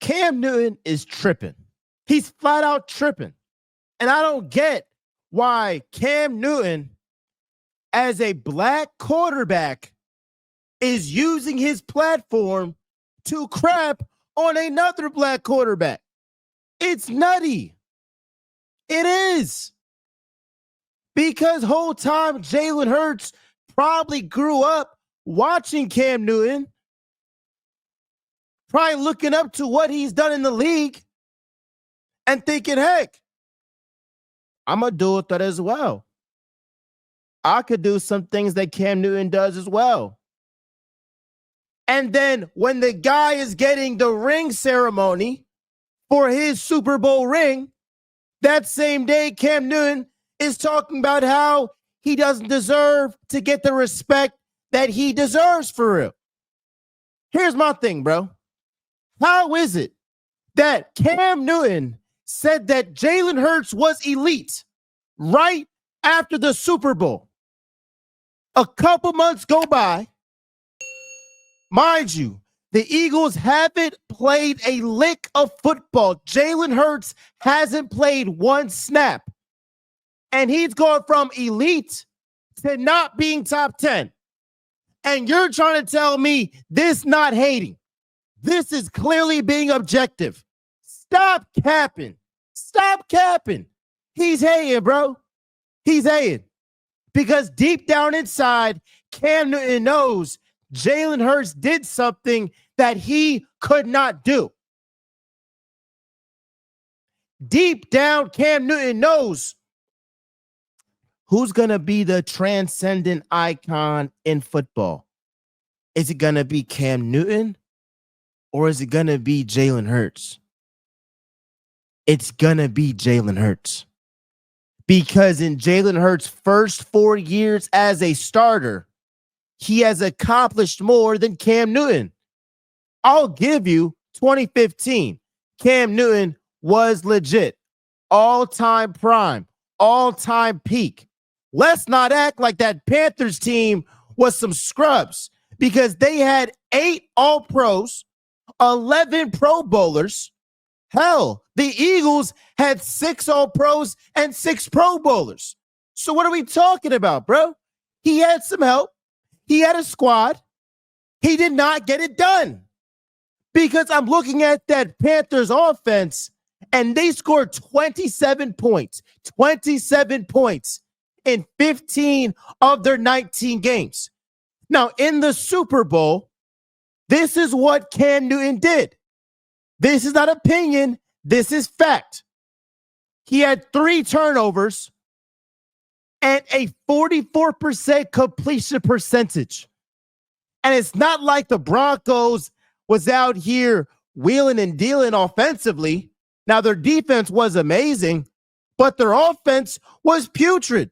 Cam Newton is tripping. He's flat out tripping. And I don't get why Cam Newton, as a black quarterback, is using his platform to crap on another black quarterback. It's nutty. It is. Because whole time Jalen Hurts probably grew up watching Cam Newton, probably looking up to what he's done in the league and thinking, heck, I'm going to do that as well. I could do some things that Cam Newton does as well. And then when the guy is getting the ring ceremony for his Super Bowl ring, that same day Cam Newton is talking about how he doesn't deserve to get the respect that he deserves for real. Here's my thing, bro. How is it that Cam Newton said that Jalen Hurts was elite right after the Super Bowl? A couple months go by. Mind you, the Eagles haven't played a lick of football. Jalen Hurts hasn't played one snap. And he's gone from elite to not being top 10. And you're trying to tell me this not hating. This is clearly being objective. Stop capping. Stop capping. He's hating, bro. He's hating. Because deep down inside, Cam Newton knows Jalen Hurts did something that he could not do. Deep down, Cam Newton knows who's going to be the transcendent icon in football. Is it going to be Cam Newton or is it going to be Jalen Hurts? It's going to be Jalen Hurts. Because in Jalen Hurts' first 4 years as a starter, he has accomplished more than Cam Newton. I'll give you 2015. Cam Newton was legit. All-time prime. All-time peak. Let's not act like that Panthers team was some scrubs because they had 8 All-Pros, 11 Pro Bowlers. Hell, the Eagles had 6 All-Pros and 6 Pro Bowlers. So what are we talking about, bro? He had some help. He had a squad. He did not get it done. Because I'm looking at that Panthers offense, and they scored 27 points. 27 points in 15 of their 19 games. Now, in the Super Bowl, this is what Cam Newton did. This is not opinion. This is fact. He had 3 turnovers and a 44% completion percentage. And it's not like the Broncos was out here wheeling and dealing offensively. Now, their defense was amazing, but their offense was putrid.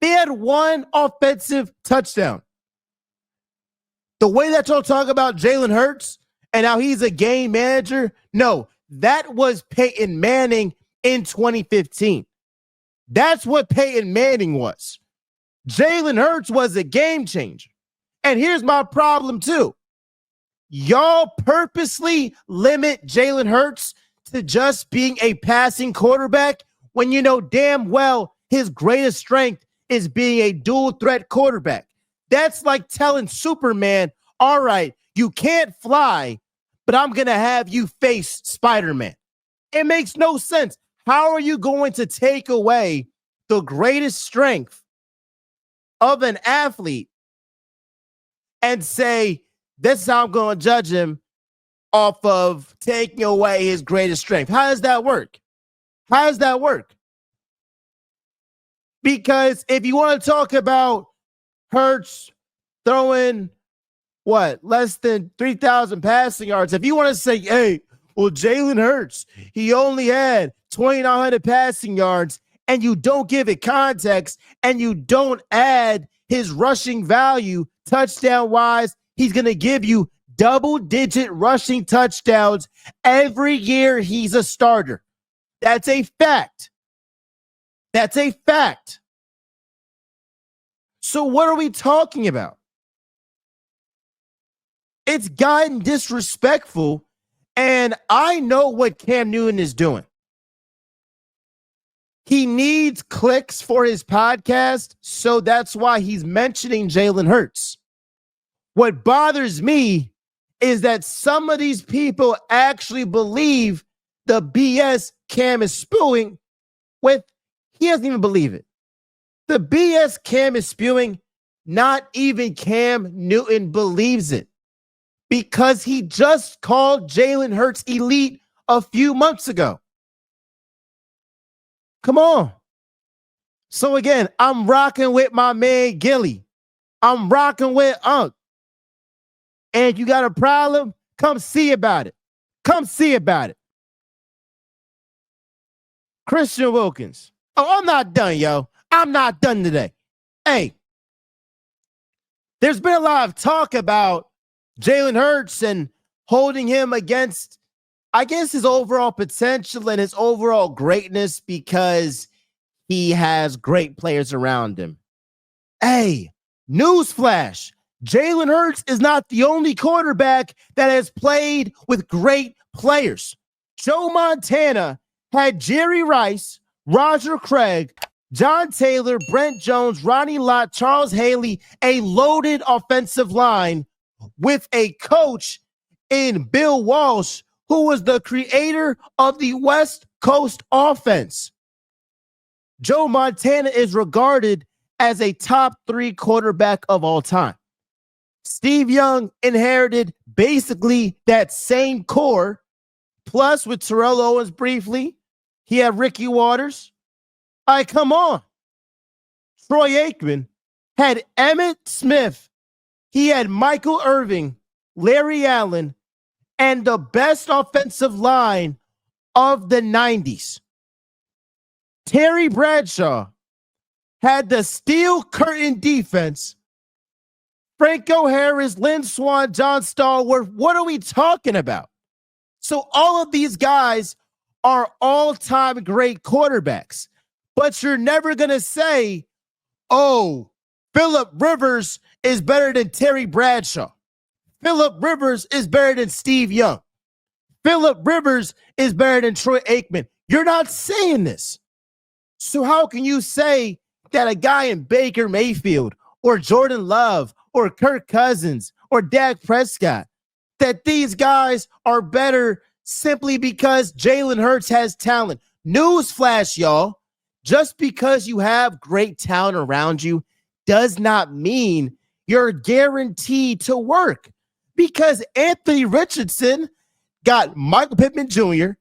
They had 1 offensive touchdown. The way that y'all talk about Jalen Hurts and how he's a game manager, no, that was Peyton Manning in 2015. That's what Peyton Manning was. Jalen Hurts was a game changer. And here's my problem too. Y'all purposely limit Jalen Hurts to just being a passing quarterback when you know damn well his greatest strength is being a dual threat quarterback. That's like telling Superman, all right, you can't fly, but I'm going to have you face Spider-Man. It makes no sense. How are you going to take away the greatest strength of an athlete and say, this is how I'm going to judge him off of taking away his greatest strength? How does that work? How does that work? Because if you want to talk about Hurts throwing, less than 3,000 passing yards, if you want to say, hey, well, Jalen Hurts, he only had 2,900 passing yards, and you don't give it context, and you don't add his rushing value touchdown-wise, he's going to give you double-digit rushing touchdowns every year he's a starter. That's a fact. That's a fact. So what are we talking about? It's gotten disrespectful, And I know what Cam Newton is doing. He needs clicks for his podcast, so that's why he's mentioning Jalen Hurts. What bothers me is that some of these people actually believe the BS Cam is spewing with, he doesn't even believe it. The BS Cam is spewing, not even Cam Newton believes it because he just called Jalen Hurts elite a few months ago. Come on. So again, I'm rocking with my man Gilly. I'm rocking with Unc. And you got a problem? Come see about it. Come see about it. Christian Wilkins. Oh, I'm not done, yo. I'm not done today. Hey, there's been a lot of talk about Jalen Hurts and holding him against, I guess, his overall potential and his overall greatness because he has great players around him. Hey, newsflash. Jalen Hurts is not the only quarterback that has played with great players. Joe Montana had Jerry Rice, Roger Craig, John Taylor, Brent Jones, Ronnie Lott, Charles Haley, a loaded offensive line with a coach in Bill Walsh, who was the creator of the West Coast offense. Joe Montana is regarded as a top 3 quarterback of all time. Steve Young inherited basically that same core, plus with Terrell Owens briefly. He had Ricky Waters. All right, come on. Troy Aikman had Emmitt Smith. He had Michael Irving, Larry Allen, and the best offensive line of the 90s. Terry Bradshaw had the steel curtain defense. Franco Harris, Lynn Swann, John Stallworth. What are we talking about? So all of these guys are all-time great quarterbacks. But you're never going to say, oh, Phillip Rivers is better than Terry Bradshaw. Phillip Rivers is better than Steve Young. Phillip Rivers is better than Troy Aikman. You're not saying this. So how can you say that a guy in Baker Mayfield or Jordan Love or Kirk Cousins or Dak Prescott, that these guys are better simply because Jalen Hurts has talent? Newsflash, y'all. Just because you have great talent around you does not mean you're guaranteed to work. Because Anthony Richardson got Michael Pittman Jr.,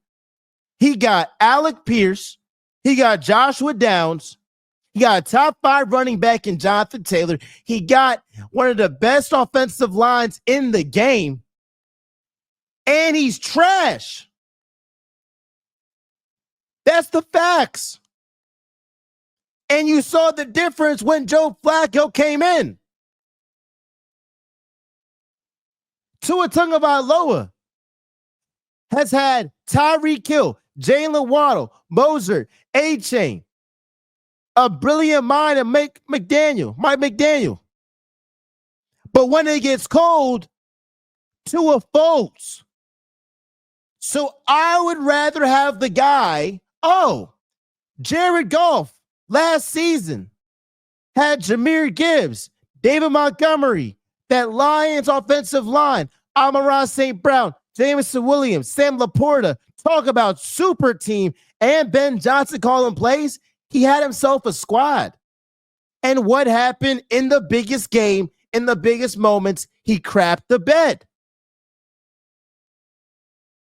he got Alec Pierce, he got Joshua Downs, he got a top 5 running back in Jonathan Taylor, he got one of the best offensive lines in the game, and he's trash. That's the facts. And you saw the difference when Joe Flacco came in. Tua Tagovailoa has had Tyreek Hill, Jalen Waddle, Mostert, A-Chain, a brilliant mind of Mike McDaniel. But when it gets cold, Tua folds. So I would rather have the guy, Jared Goff last season had Jahmyr Gibbs, David Montgomery, that Lions offensive line, Amon-Ra St. Brown, Jameson Williams, Sam Laporta. Talk about super team, and Ben Johnson calling plays. He had himself a squad. And what happened in the biggest game, in the biggest moments? He crapped the bed.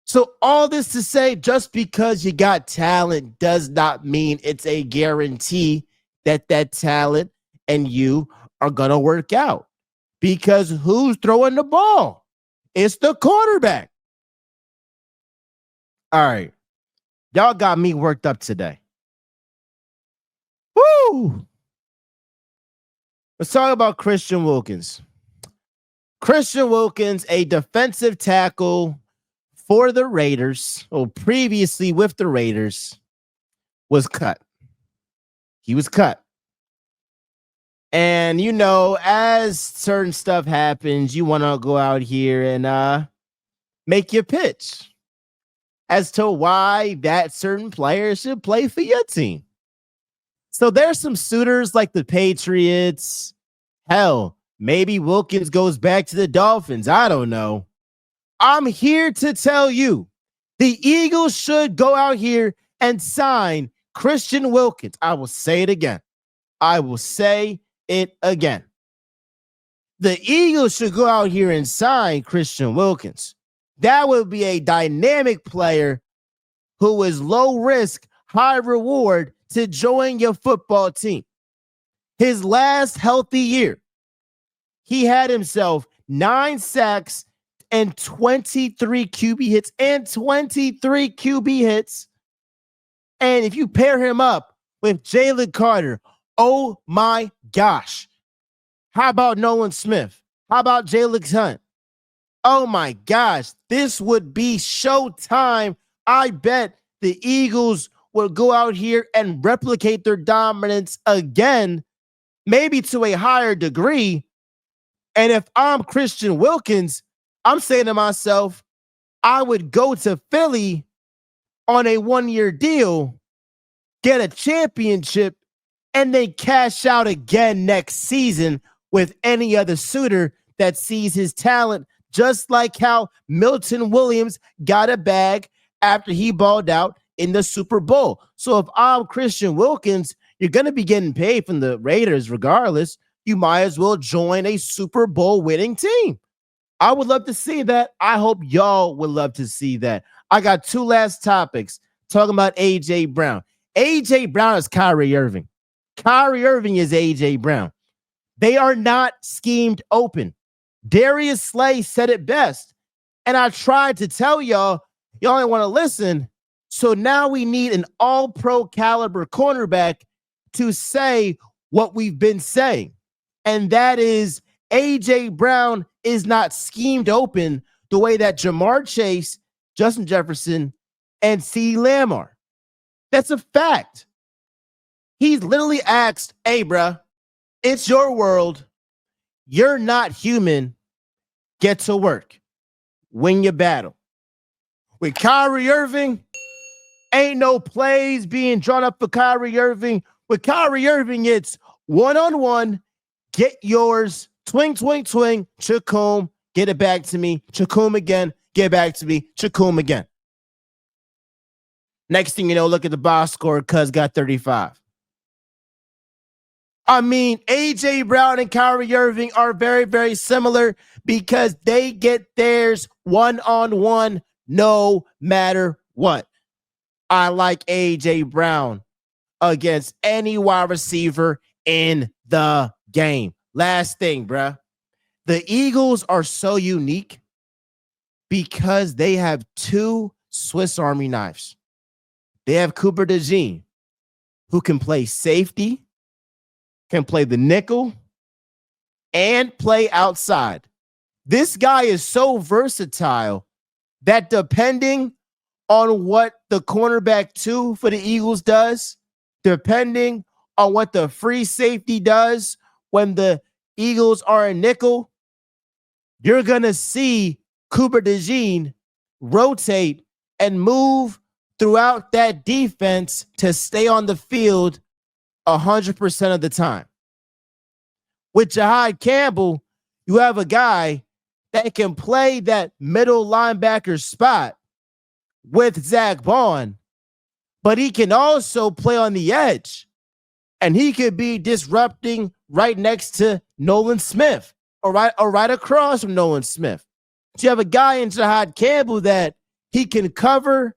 So all this to say, just because you got talent does not mean it's a guarantee that that talent and you are going to work out. Because who's throwing the ball? It's the quarterback. All right. Y'all got me worked up today. Woo! Let's talk about Christian Wilkins. Christian Wilkins, a defensive tackle for the Raiders, or previously with the Raiders, was cut. He was cut. And, you know, as certain stuff happens, you want to go out here and make your pitch. as to why that certain player should play for your team. So there's some suitors like the Patriots. Hell, maybe Wilkins goes back to the Dolphins. I don't know. I'm here to tell you the Eagles should go out here and sign Christian Wilkins. I will say it again. I will say it again. The Eagles should go out here and sign Christian Wilkins. That would be a dynamic player who is low risk, high reward to join your football team. His last healthy year, he had himself 9 sacks and 23 QB hits and 23 QB hits. And if you pair him up with Jalen Carter, oh my gosh. How about Nolan Smith? How about Jalen Hunt? Oh my gosh, this would be showtime. I bet the Eagles will go out here and replicate their dominance again, maybe to a higher degree. And if I'm Christian Wilkins, I'm saying to myself, I would go to Philly on a 1-year deal, get a championship, and then cash out again next season with any other suitor that sees his talent, just like how Milton Williams got a bag after he balled out in the Super Bowl. So if I'm Christian Wilkins, you're going to be getting paid from the Raiders regardless. You might as well join a Super Bowl winning team. I would love to see that. I hope y'all would love to see that. I got 2 last topics talking about A.J. Brown. A.J. Brown is Kyrie Irving. Kyrie Irving is A.J. Brown. They are not schemed open. Darius Slay said it best. And I tried to tell y'all ain't want to listen. So now we need an all-pro caliber cornerback to say what we've been saying. And that is A.J. Brown is not schemed open the way that Jamar Chase, Justin Jefferson, and CeeDee Lamb are. That's a fact. He's literally asked, hey, bruh, it's your world. You're not human. Get to work. Win your battle. With Kyrie Irving, ain't no plays being drawn up for Kyrie Irving. With Kyrie Irving, it's one-on-one. Get yours. Twing, twing, twing. Chakum. Get it back to me. Chakum again. Get back to me. Chakum again. Next thing you know, look at the box score. Cuz got 35. I mean, A.J. Brown and Kyrie Irving are very, very similar because they get theirs one-on-one no matter what. I like A.J. Brown against any wide receiver in the game. Last thing, bruh. The Eagles are so unique because they have 2 Swiss Army knives. They have Cooper DeJean, who can play safety, can play the nickel, and play outside. This guy is so versatile that depending on what the cornerback 2 for the Eagles does, depending on what the free safety does when the Eagles are a nickel, you're going to see Cooper DeJean rotate and move throughout that defense to stay on the field 100% of the time. With Jahad Campbell, you have a guy that can play that middle linebacker spot with Zach Bond, but he can also play on the edge, and he could be disrupting right next to Nolan Smith or right across from Nolan Smith. So you have a guy in Jahad Campbell that he can cover.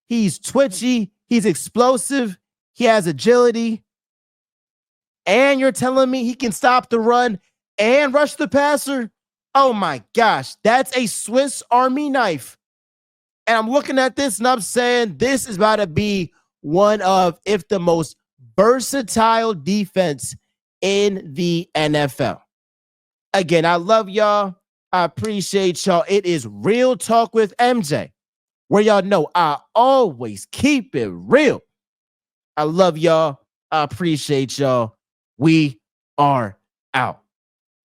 He's twitchy. He's explosive. He has agility. And you're telling me he can stop the run and rush the passer? Oh my gosh, that's a Swiss Army knife. And I'm looking at this and I'm saying this is about to be one of, if the most versatile defense in the NFL. Again, I love y'all. I appreciate y'all. It is Real Talk with MJ, where y'all know I always keep it real. I love y'all. I appreciate y'all. We are out.